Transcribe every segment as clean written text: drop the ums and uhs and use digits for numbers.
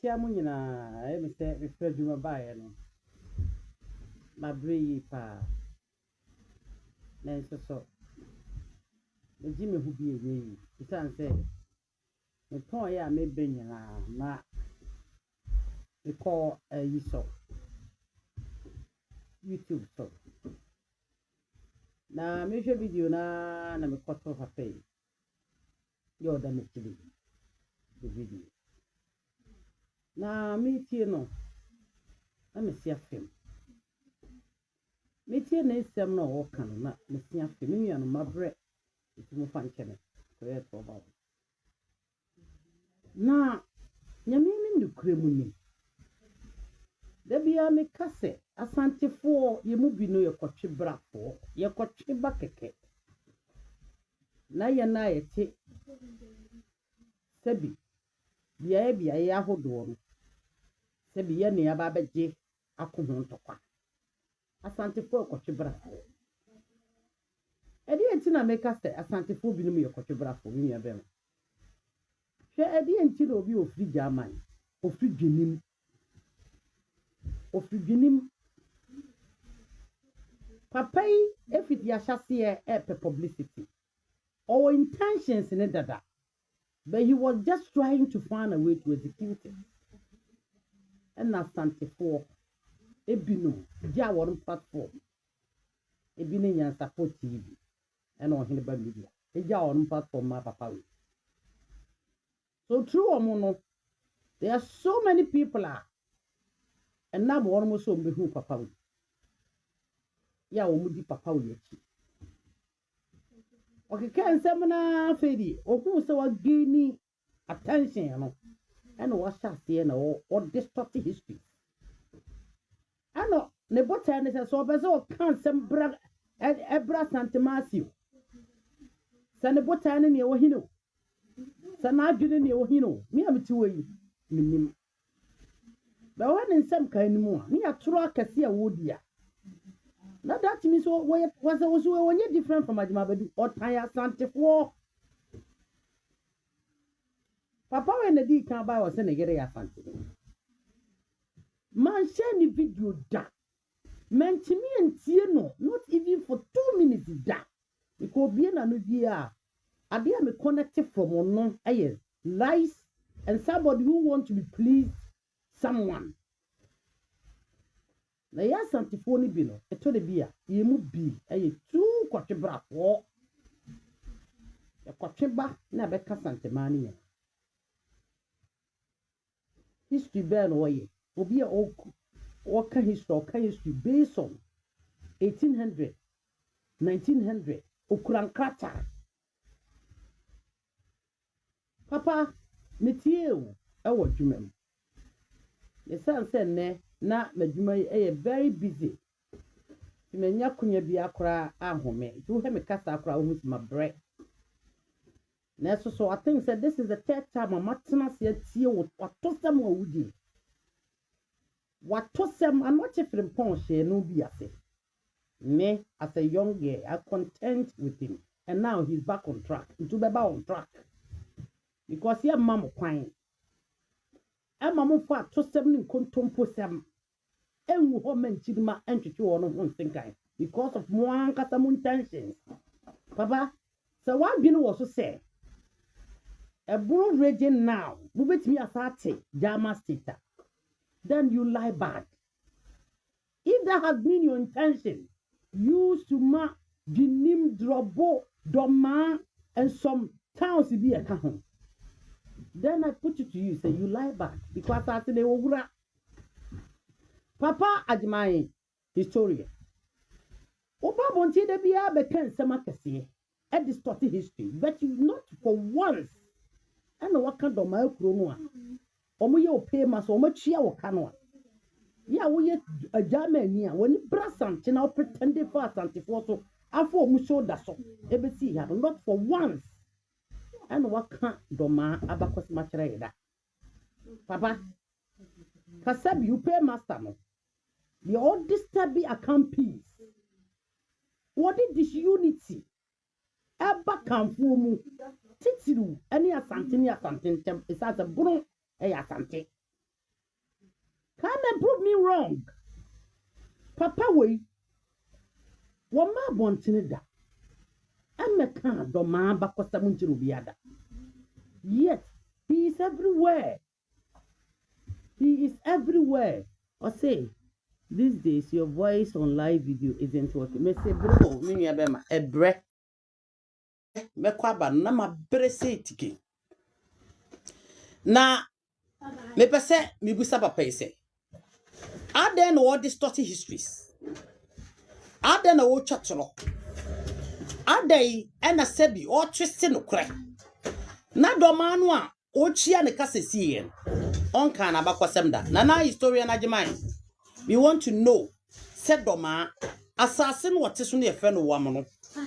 metia mo nyina e me se me fra dwuma bae no ma brei pa na nso so me ji me hu bi enyi isan se me ton ya me be nyina na me call yi so YouTube so na me hwe video na me koto papa yi yo da me tiri the video na me tie no na me sia fem me tie na esem na wo kan na me sia fem me nua no mabre itu mo fan chene ko ye to ba na nyame ni nukure mu ni da bia me kase asantefo ye mu bi no ye kotwe brafo ye kotwe ba keke na ye te sabi bia ye ahodo no sabi ye ne aba beje akohon tokwa asantefo kotwe brafo edi enti na me kase asantefo bi no ye kotwe brafo mi ya bem hwe edi enti na obi ofri jaman ofri dwenim papai efit ya hyase e publicity our intentions in dada but he was just trying to find a way to execute it and na santifo ebino ja won platform ebino nya support TV and on hine ba media ja won platform ma papa we so true omo there are so many people and now one more so be who papa we ya wo mudi papa we achi okay can say na fedi oku se wa gini attention no and what shase na o distort history ano ne bota ne so be so kan sem bra ebra santimasio se ne bota ne ne wo hino se na adwene ne wo hino me amti wo yi nim ba wa ne nsem kan ni mu a ne atoro akase a wodia na that means was onye different from Ajimabadu or Tanya Santefo. Papa when the D can buy was in a get a fancy. Man, share the video da. Man, to me and Tieno, not even for 2 minutes da. Because being a new year, I be connected from one lies and somebody who want to be pleased someone. Na ya santifo ni bi no eto de bia ye mu bi tu kwatebra wo e kwateba na be ka santemani ya history ben wo ye obi a o ka history based on 1800 1900 okurankrata papa metie o e wo dwumam ye sanse ne na madwuma yi very busy timenya kunya bi akora ahome you he me kasa akora wo husima bre na so I think said this is the third time amatena se tie wo watosem a wudi watosem I'm not from Ponche no bi ase me as a young girl I content with him and now he's back on track to be back on track because he mama kwan mama fa tosem ni kontompo sem enwu ho manchidima entwetwe wo no ho nsenkan because of one kasa mo intentions papa so what been was so say a broad region now we bet me asate Jama state then you lie bad if that has been your intention use to ma dinim drobo doma and some towns be a kahon then I put it to you say you lie bad because I say they wura Papa Ajimai historian. Oba bonti de bia be ken sema kese e distort history but you not for once and what kind of my kuro no a omo ye opay ma so omo twa wo ka no a ya wo ye ajama ni a woni brasant na pretend for asantifo so afo omo shoulder so e be see ya not for once and what kind of ma abakos ma kire da papa kasabi you pay master no the all disturbing account peace. What is this unity? Eba kamfu mu titiru any asante tem is as a bro asante Come and prove me wrong. Papa way. Wama bontene da. Ameka do ma bakosa munchiru biada. Yet he is everywhere. He is everywhere. I say, these days your voice on live video isn't working. Me say bro, me ya bema ebre. Me kwaba na ma brese tiki. Na me pese me busa papa ise. Are there no distorted histories? Are there no chacholo? Are they ena sebi or twisting no crack? Na do manwa o chia ne kasesi yen. On kan abakwasem da. Na historian ajimai. We want to know said doma assassin what is on your friend woman.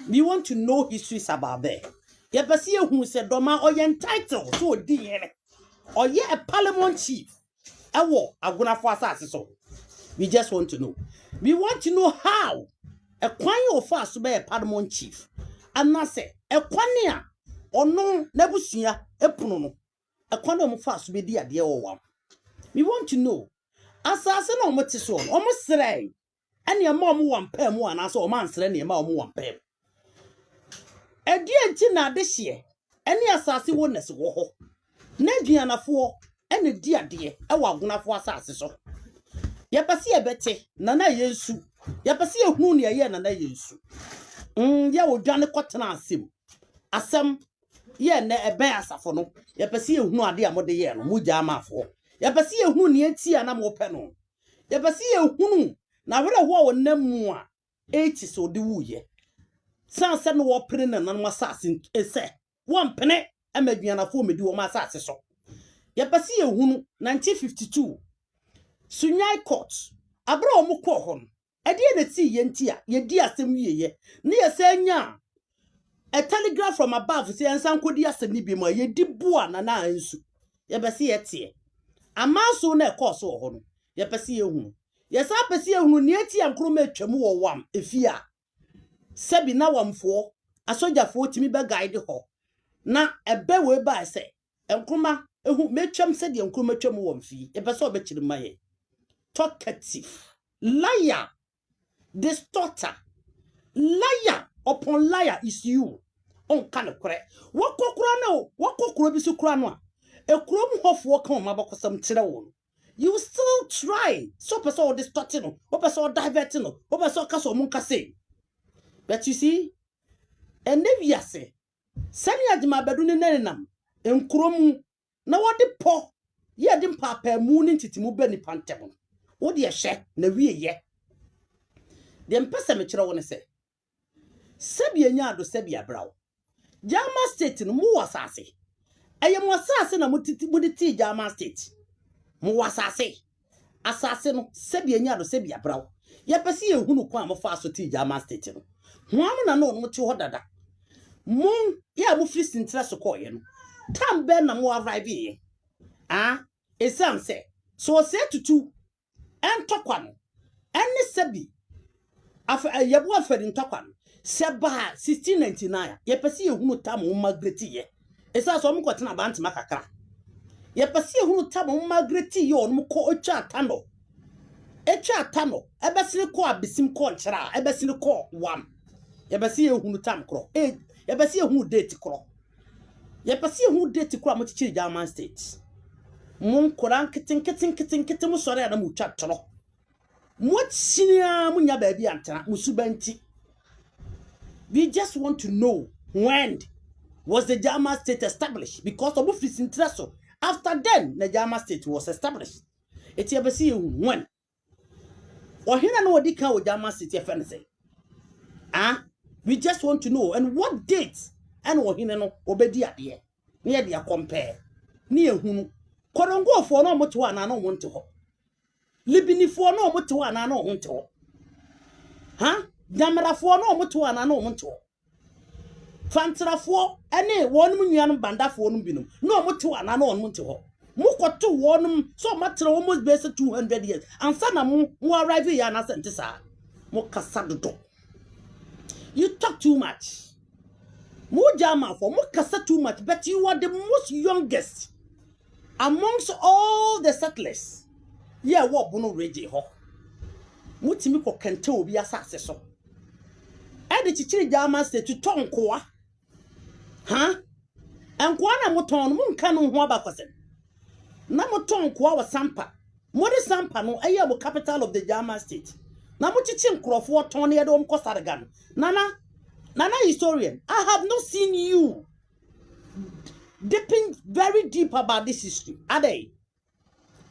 We want to know histories about there. Ye pesi who said doma or ye entitled to a DNA or ye a parliament chief. Ewo aguna for assassin so. We just want to know. We want to know how a kwanye of us to be a parliament chief. And na say a kwanya or no nebusia epuno. A kwanya of fast to be dear one. We want to know. Assassin on what is on, almost say. And your mom one pem one, as all man's any amount one pem. A dear tina this year, any assassin won't war. Nediana for any dear, I want one for assassins. Yapasi a betty, nana yesu. Yapasi a hoonia yen and a yesu. Ya will Johnny Cotton sim. Asam, ye ne a bear safono. Yapasi no idea what the year, Mujama for. Yapasi a hoon yet see an amo pennon. Yapasi a hoon, now what a war name 80 so the woo ye. Sans send war printing and assassin, say, 1 penny, and maybe an afford me do a massassin. Yapasi a hoon, 1952. Sunyai court. Abro mukohon. A dear see yentia, ye dear some ye, near saying a telegraph from above, say, and some could yes and nibima, ye did buan and I ensu. Yabasi et ye. A man so ne course or hon. Yapasi a hoon. Yes, I perceive who near tea and crumate chamu or one, if ya. Sebi na 1 4, a soldier 40 me by guide ho. Na a bewe by say, and cruma, who made chum said the uncruma chamu 1 fee, a person bet you my talkative, liar, distorter, liar upon liar is you. On kind of correct. What crano? What could crano? A chrome half walk home about some children. You still try. So person distorting, what person diverting, what person castle munka say. But you see, and if you say, send ya my bedroom in Nenam, and chrome. Now what the poor, ye didn't papa moon into Timubeni Pantabon. What dear share, na we ye. The Empesa Metro want to say. Sebia nyado Sebia brow. Jama state no mu wasase. Eye mu wasase na muditi Jama state. Mu wasase. Asase no Sebia nyado Sebia brow. Ye pese ye hunu kwa mo fa so ti Jama state no. Hoam na no ti ho dada. Mon ya mu free sintra so ko ye no. Tam ben na mo arrive ye. Ah, esam se. So say tutu entokwa no. Ene sebi yebu aferi ntokwa no. Seba 1699 ye pese ye hunu tam mo magreti ye. Esa so mo kwotena ba ntema kakra. Ye pese ye hunu tam mo magreti ye on mo ko otwa atano. Etwa atano ebesini ko abisim ko nchira ebesini ko wam. Ye pese ye hunu tam kro. Ye pese ye hunu date kro. Ye pese ye hunu date kro mo chichi German state. Mon koran kitten mo sore na mo twa toro. Mo chinia mo nya ba bi antana mo subanti. We just want to know when was the German state established, because of this interest. After then, the German state was established. It's ever see when. Or here I know what they can with German state say. We just want to know and what date and what he know obedi at the near the compare. Near whom Korongo for no much one I don't want to ho. Libini for no much one I don't want to ho. Damara for no much one I don't want to ho. Fantara for any 1 million banda for binum. No much one I don't want to ho. Muko 2 1 so much almost base 200 years. And sana mu arrive here and I sent this out. Mokasado. You talk too much. Mujama for Mokasa too much, but you are the most youngest amongst all the settlers. Yeah, what bono reje ho. Mutimi ko kente obi asase so. E de chichiri German state to ton koa. Ha? Enkoa na moton mu nka no ho abakosem. Na moton koa wa sampa. Mode sampa no eye mo capital of the German state. Na mo chichi nkrofo ton na ye do mkosarga no. Nana historian, I have not seen you dipping very deep about this history. Ade.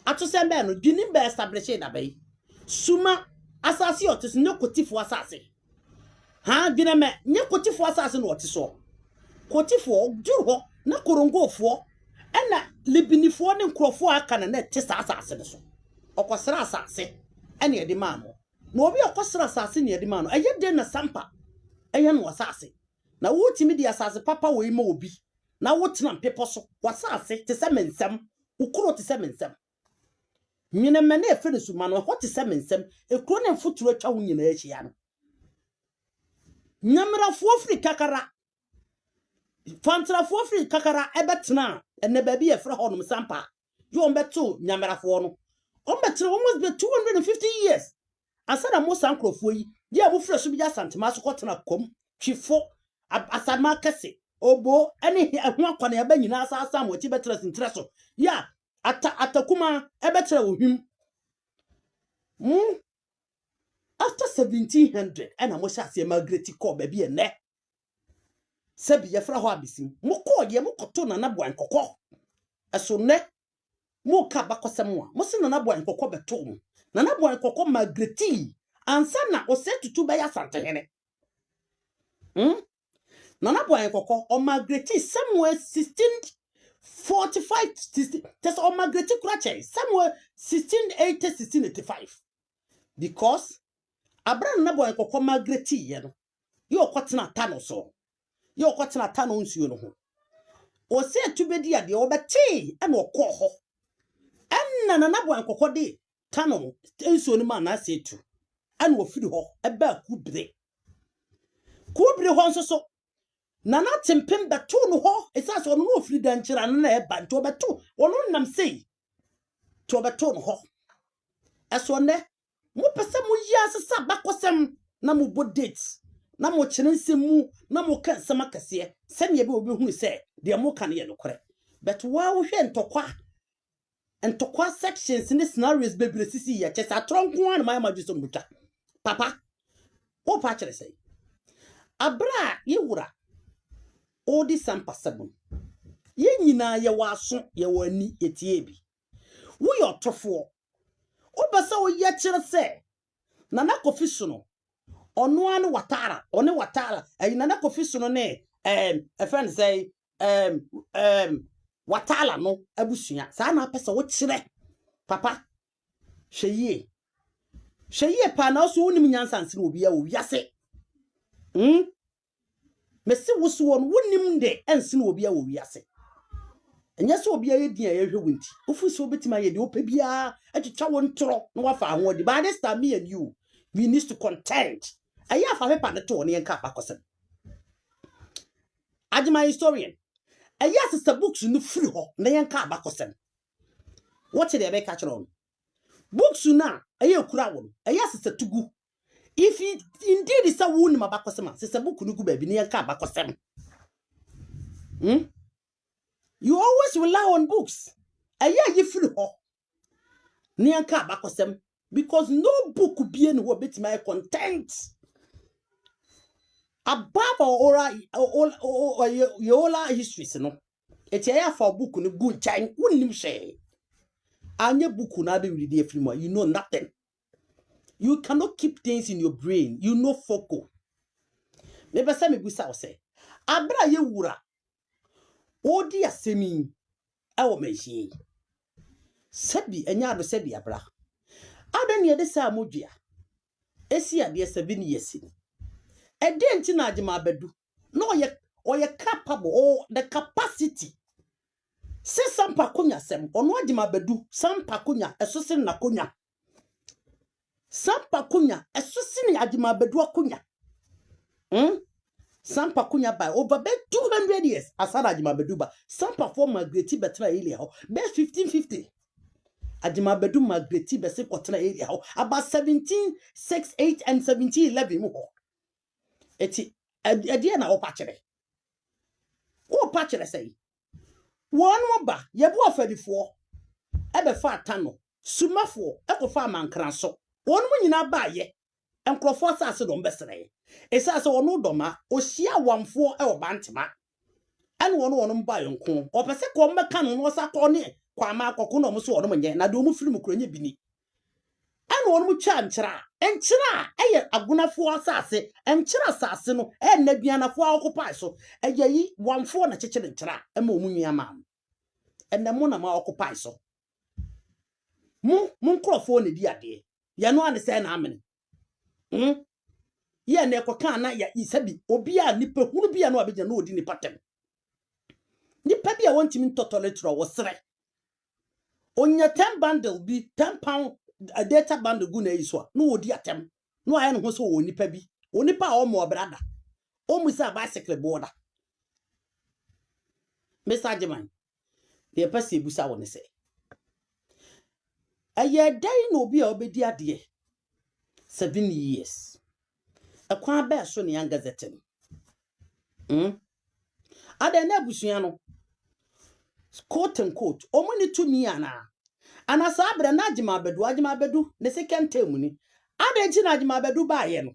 Ato sembe no dwini be establish na be. Suma asase otis no kotifo asase. Ha dwina me nye kotifo asase no otiso. Kotifo duru ho na korongofo ena libinifo ne nkrofo aka na tesa asase ne so. Okosra asase ene ye de ma no. Na obi okosra asase ne ye de ma no. Eye de na sampa. Eye no asase. Na wotimi di asase papa we ma obi. Na wotena pepo so. Wasase te se mensem. Ukuro te se mensem. Nyine mene efe ne suma no ho te se mensem. Ekuro ne mfuturo atwa wo nyina ahia no. Nyamrafo afri kakara. Fantrafo afri kakara ebetena ene ba bi efre honom sampa. Yo ombeto nyamrafo no. Ombetena almost be 250 years. Asada mo sankrofo yi. Dia bo fresh bi ja santema so kotena kom. Twifo asadma kese. Obo ene ho akwane ya ba nyina asasa mo chi betra sintraso. Ya atakuma ebetra ohim. After 1700 ena mo sha se Margaret ko ba bi ene. Sebi ye fra ho abisim. Mo ko ye mo koto na nabo ankokọ. Eso ne mo ka bakosem a. Mo se na nabo ankokọ beto mo. Na nabo ankokọ Margaret ansa na o se tutu be ya santehene. Nana boy koko o Margaret somewhere 1645 16 just o Margaret kurache somewhere 1680 1685 because abran na boy koko Margaret ye no yo kwatena tano so yo kwatena tano nsuo no ho o se tubedi ade o beti e na okọ ho enna nana boy koko de tano nsuo no ma na se tu ana ofiri ho e ba kubre ho nso so Nana tempem beto no ho esase ono no ofiri danchira no na e ba nto beto ono nam sei to beto no ho eso ne mo pese mo yi asesa bakosem na mo bo dates na mo kyerensem mu na mo ka nsema kase se ne be obi hu se de mo ka ne ye nokore but wa wo hwe ntokwa sections ne scenarios bebre sisi ya chesa tronko an ma majuso mutwa papa wo pa kyere sei abra ye wura Odi sampa sabun. Ye nyina ye waso ye wani etie bi. Wo yo tofo. Obasa wo ye kire se. Nana Kofi no. Ono anu watara, one watara. Nana Kofi no ne a friend say watala no abusua. Sa na pesa wo kire. Papa. Hweye. Hweye pa na so wonim nyansanse no obi a wo wiase. Mesi wusu won wonim de ensene obi a wo wiase enya so obi a yedi a yehwe wonti ofu so betima yedi opa bia atwitwa won toro na wafa ahodi by this time me and you we need to contend aya fa pepa de to ne enka bakosem ajima historian aya sister books no free ho na enka bakosem what dey be catch on books na aya kura won aya sister tugu if it indeed is a wound ma bakosema sister book no gu ba bi ne enka bakosem you always rely on books aya ye free ho ne enka bakosem because no book be no betima content above oral histories no etiaya for book no gu nchan wonnim hwe anya book na be read e free mo you know nothing. You cannot keep things in your brain. You know focus. Maybe some people say, "Abra ye wura, odi asemi, awo meji." Sebi enya do sebi abra. Adan ye de sa modua. Esi ade 7 years. Ede nti na agema bedu. No oye capable or the capacity. Se sampa konya sem, ono agema bedu, sampa konya, esose na konya. Sampa kunya esusini adima bedu akunya sampa kunya by over 200 years asara adima bedu ba sampa for Margaret betra ile ho be 1550 Ajima bedu migrate bese kwotena area ho about 1768 and 1711 mu ho eti ade na wo pa kire say won mo ba yebu afadifo ebe fa atano sumafo ekofa amankranso won mo nyina ba ye enkrofo asase do mbesere esase wono doma ohia wamfo e obantema ane wono mba yonko opese ko mbeka no sa ko ne kwama akoko no mo so wono nye na de omu firi mu kuronye bini ane wono mu twa enchira eye agunafo asase enchira asase no naduanafo occupy so eyeyi wamfo na chechire enchira ema omu nua ma enne mo na ma occupy so mu nkrofo ne di ade ye no ane se na amene ye na ekoka na ya isabi obi a nipa hunu bia na obegya na odi nipa tem nipa bia wontimi ntotoletro wo sere onya 10 bundle bi 10 pound a data bundle gu na yiso na odi atem no aye no ho so wo nipa bi onipa a o mo brada o musa bicycle border message man de pese busa wo ne se aye dai no obi a obedi ade 7 years akwa ba so ne Gazette ada na busua no quote and quote omuni to me ana sa abra na Ajima Bedu ne second term ni ada nti na Ajima Bedu ba ye no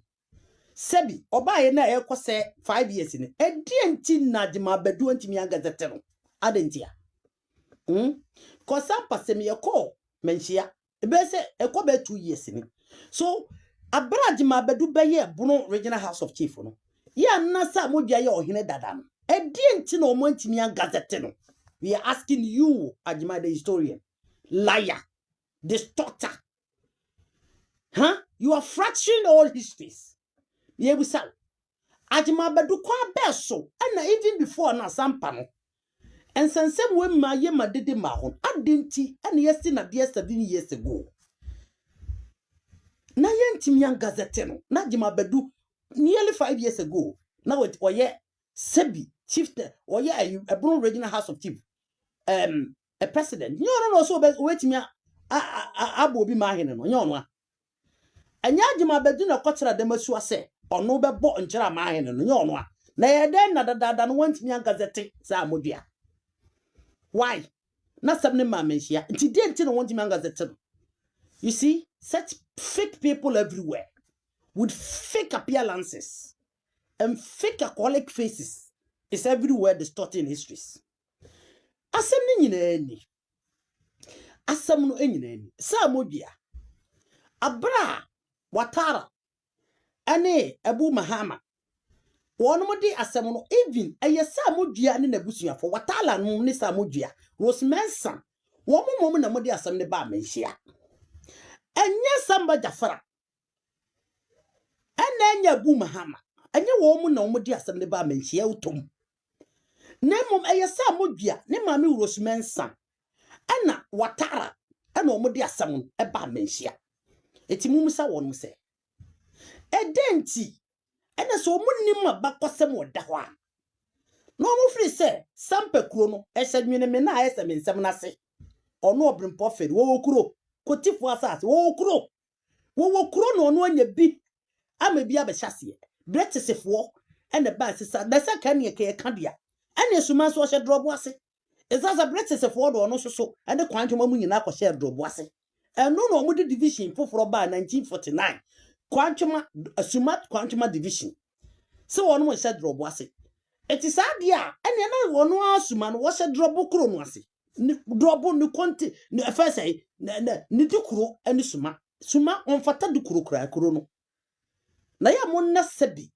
sebi oba ye na ekose 5 years ni edi nti na Ajima Bedu ntimi Gazette no ada nti ya ko sampa sem ye ko menhia ebe se ekọ be 2 years ni so abra Ajima Bedu be ye Bono Regional House of Chief no ya na sa modua ye ohene dada no edi nti na omo ntimi Gazette no. We are asking you, Ajima the historian, liar, distorter. Huh? You are fracturing all histories. Yebusa. Ajima Bedu kwa beso. And even before na sampano. And since when my yema did mahon, adinti, and yesti na 7 years ago. Na yentimian Gazeteno, na Ajima Bedu, nearly 5 years ago. Now it oye Sebi, chieftain, oye a Bono Regional House of Chief. A president no so wait me abo bi ma hene no nyo anya Ajima Bedu na kwotera dem asu ase ono be bo nkyera ma hene no nyo na ye den na dada no want me Gazette sa modua why na sabne ma menhia nti de nti no want me Gazette. You see such fake people everywhere with fake appearances and fake alcoholic faces is everywhere distorting histories. Asem ni nyina ni asem no enyina ni sa modua abra watara ane Abu Mahama wono modi asem no even eye sa modua ne nabusuafo watala no ne sa modua Rosemensa wo momom na modi asem ne ba menhia enye Samba Jafara enya Abu Mahama enye wo mo na modi asem ne ba menhia utom Nemom eyesa modua ne mame Rosemensa ana watara ana omode asam eba menhia etimum sa wonum se edenti ena so omunnim abakosem oda ho a no mo free se sampekuro no ehyanwene me na ayese mensem na se ono obrempo feri wo kuro kotifo asase wo kuro no ono anya bi ama bi abehase bretesefo ena ba sisa da saka ne ke kadea ane suma so hye drobo ase ezaza British for do no so ane kwantwoma mu nyina ko hye drobo ase eno no mu division foforo ba 1949 kwantwoma suma kwantwoma division se wono mo hye drobo ase eti saade a ane na wono asuma no wo hye drobo kro no ase drobo ni konti ni afese ni dikuro ane suma onfata dikuro kra kro no na ya mo na sebi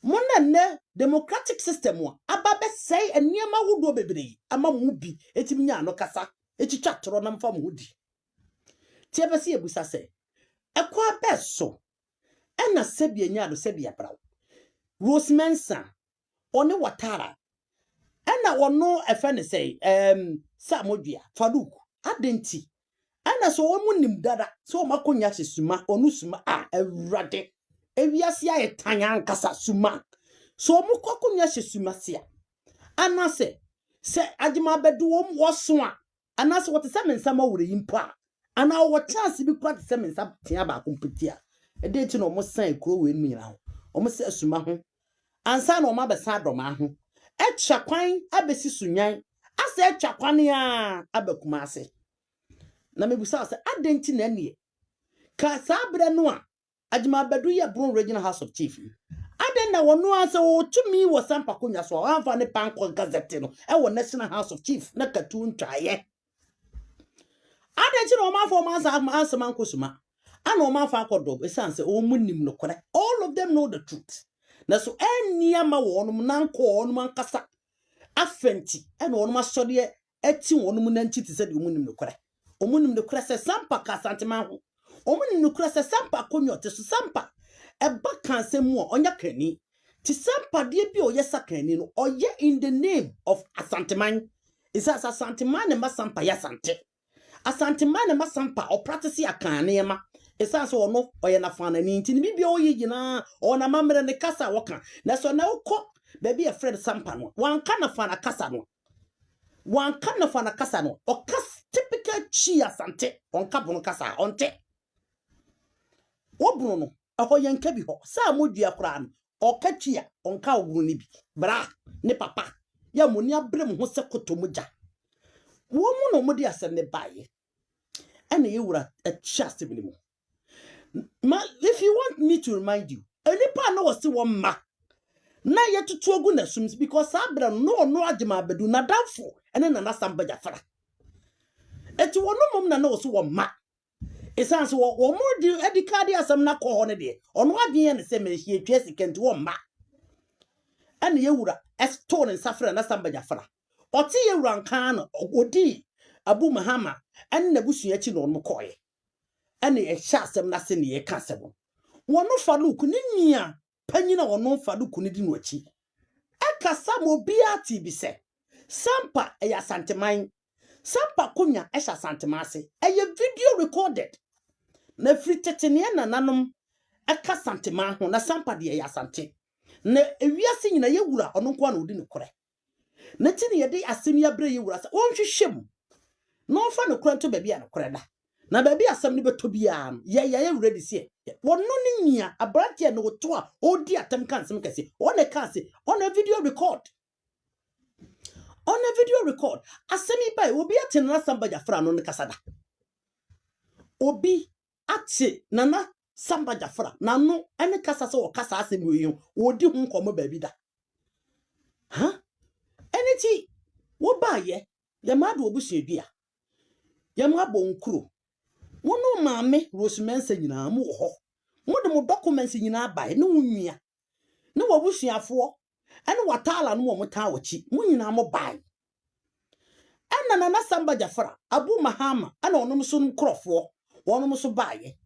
mona ne democratic system wa ababe say eniema wudo bebre ama mu bi etimi nya no kasa etitwa toro na mfa mu di tie bese ebusa se ekwa beso ena sebi enya do sebi abrawo Rosemensa one watara ena wono efe ne say samodua Farouk adenti ena so wo munim dada so makonya sesuma onu suma awrade ewiase aye tanya nkasa suma so mu kwakunya hye suma sia anase se Ajima Bedu wo so a anaso what se mensa ma wure yimpa ana wo chance bi kwa se mensa tia ba kompetia e de ti no mo san kuro we mi ra ho mo se asuma ho ansa na o ma be sa doma ho e twa kwan abesi sunyan ase e twa kwan a abakuma ase na mebusa se adenti na ne ka sabre no a ajima badu ye bron regional house of chief aden na wono ase wo tumi wo sampa konya so anfa ne panko gazette no e wo national house of chief na katu ntwaye adenti no ma fo ma sa man kosuma ana o ma fa akodo esanse o munim no kore all of them know the truth na so enia ma wonum nanko onum ankasa afenti e na onum asode eti wonum nanti te se de omunim no kore omunim no kore se sampa ka santema ho omunim no kore se sampa konyo te so sampa eba kanse mu onya kani ti sampa de bi o yesa kani no oye in the name of asanteman isa asanteman ne masampa ya sante asanteman ne masampa o practice akane ma isa so no oye na fana ni nti bi o ye gina o na mamre ne kasa woka na so na ukọ baby a friend sampa no wan kana fana kasa no o kas typical chi asante on kabono kasa onte wo bruno aho yanka bi ho sa modua kura no o katwia onka oguru ni bi bra ne papa ya moni abrem ho se kotomuja wo mu no modi asem ne baye ene yewura a chast bi mu ma if you want me to remind you enipa no wose wo ma na yetutu ogu na sums because abra no agema bedu na danfo ene na Samba Jafara eti wono mom na wose wo ma esanse wo mo di edikade asem na ko ho ne de ono adwen ne se menhie etwa sikenti wo ma ene yewura estone nsafra na Samba Jafara oti yewura nkan no odi Abu Mahama ene na busua chi no mo koye ene ye hya asem na se ne ye ka asem wono fa luku ne nia panyina wono fa luku ne di no achi ekasa mo bia ti bi se sampa ya santeman sampa kunya esha santemase eye video recorded na fritetene na nanom eka santeman ho na sampa de ya sante na ewiase nyina yewura ono nko na odi ne kore na tini ye de asem ya bre yewura sa wonhwehwem no fa no kore nto ba bia no kore da na ba bia asem ne beto bia no ye yewura de sie wono ne nia abrante no to a odi atem kan sem kase one kan se on a video record asemi bai obi ate na Samba Jafara no ne kasada obi ate nana Samba Jafara na no ene kasa se o kasa asemi oyin odi hu nkomo ba bi da ha eniti wo baye ya madu obusuadua ya mabo nkuro wono maame Rosemensa nyina mu ho mode mo documents nyina bae ne wunua ne wobusuafo ene watala no mo taa wachi mu nyina mo bae ana na Samba Jafara Abu Mahama ana onom so nkrofo wonom so bae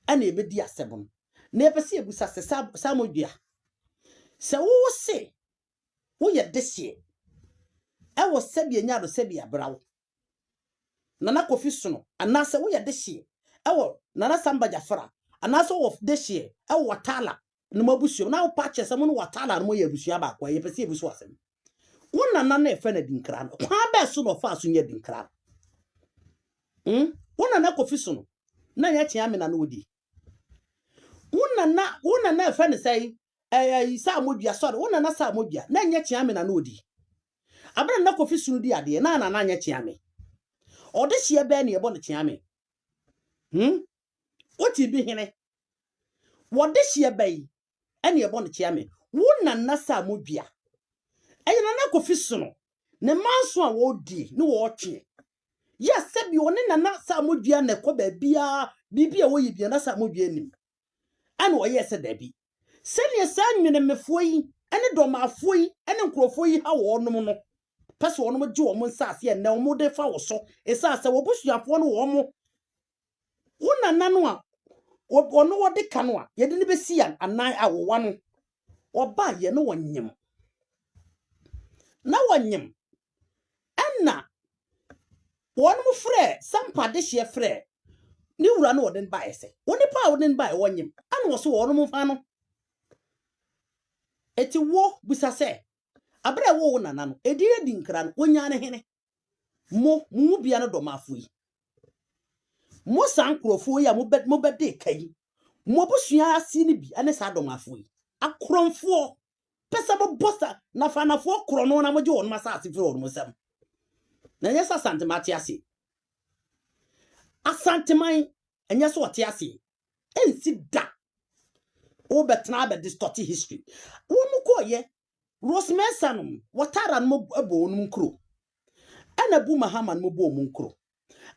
ana ebedi asebon na epese ebusa se samodua se wo se wo ye desie e wo sebia nyado sebia brawo nana Kofi Sono anase wo ye desie e wo nana Samba Jafara anase wo desie e wo watala no mabusuo na wo pache se mo no watala no ye busua ba kwa ye pese ebusu asem wona nana efe na dinkra no kwa ba so no fa so nya dinkra wona na Kofi Sono na ya tia me na no odi wona na efe ne sei sa modua sorry wona na sa modua na nya tia me na no odi abra na Kofi Sono di ade na nya tia me ode hie be na ye bo ne tia me oti bi hene wode hie be ene ye bo ne tia me wona na sa modua ayina na Kofi Sono ne manso a wodi ne wo twe yes sebi one na sa modua na ko ba bia bibia wo yibia na sa modua nim ana wo yes da bi sene sa nwene mefoyi ene domafoyi ene nkrofoyi ha wo nom no pese wo nom je wo mo nsase e na wo mo de fa wo so esase wo busuafo no wo mo wona nano a ono wo de ka no a ye de ne besi an anan awowa no oba ye no wonyem na wonyem anna wonum frɛ sampa de hye frɛ ni wura no woden ba ese woni pa woden ba wonyem ana wo so wonum fa no eti wo busa se abra wo nana no edire di nkra no wonya ne hene mo bia no domafo yi mo sankrofo ya mo bede kai mo busua asi ni bi ane sa domafo yi akronfo pesa bo bossa na fanafo krono na mo je won masase fi won mo sam na nyesa santimati ase asantiman enya so ote ase ensi da o betna be distort history wo mu koye Rosemensa watara no ebo no nkro ana bu Mahama no bo mu nkro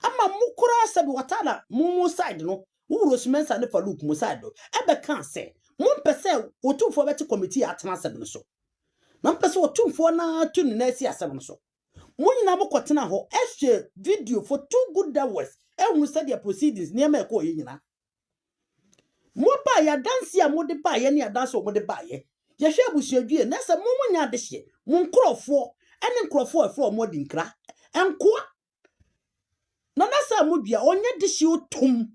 ama mukura sabi watara mu side no wo Rosemensa ne Farouk mu side ebe kan se mun pese otumfo beti committee atena sabi no so na pese otumfo na tunu na asi asem no so mun nyina mokotena ho ehwe video for 2 good hours ehunu said the proceedings near me ko nyina mo ba ya dance ya mo de ba ye ne ya dance o mo de ba ye ye hwe abusuadwie na se mo nya de hye mo nkrofo ene nkrofo afro mo di nkra enkoa na sa mo dua onye de hye otum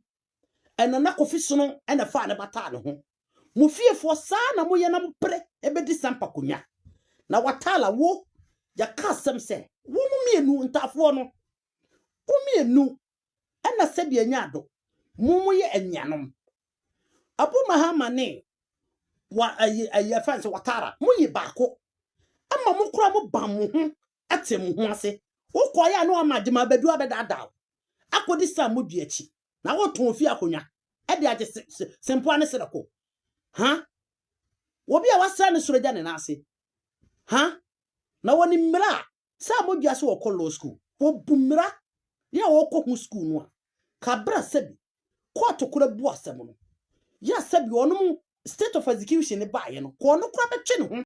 ena na kofi sono ena fa ne bata ne ho mo fiefo sa na mo ye na mo pre ebedi sampa konya na watala wo ya kasem se wo mo mienu ntafo no wo mienu ena se bia nya do mo ye enyanom Abu Mahama ne wa ayi fancy watara muyi bako ama mukura mu bam mu ho ate mu ho ase wo koya na amagema badu abedada akodi sam mu duachi na wo ton fi akonya e de age sempo ane sereko ha wo bia wasra ne soroja ne na ase ha na woni mmira sam mu duase wo law school wo bumira ya wo ko school no kabra sabi court kura bu asem no ya sabi onum state of execution ne baaye no ko no kura betwe ne ho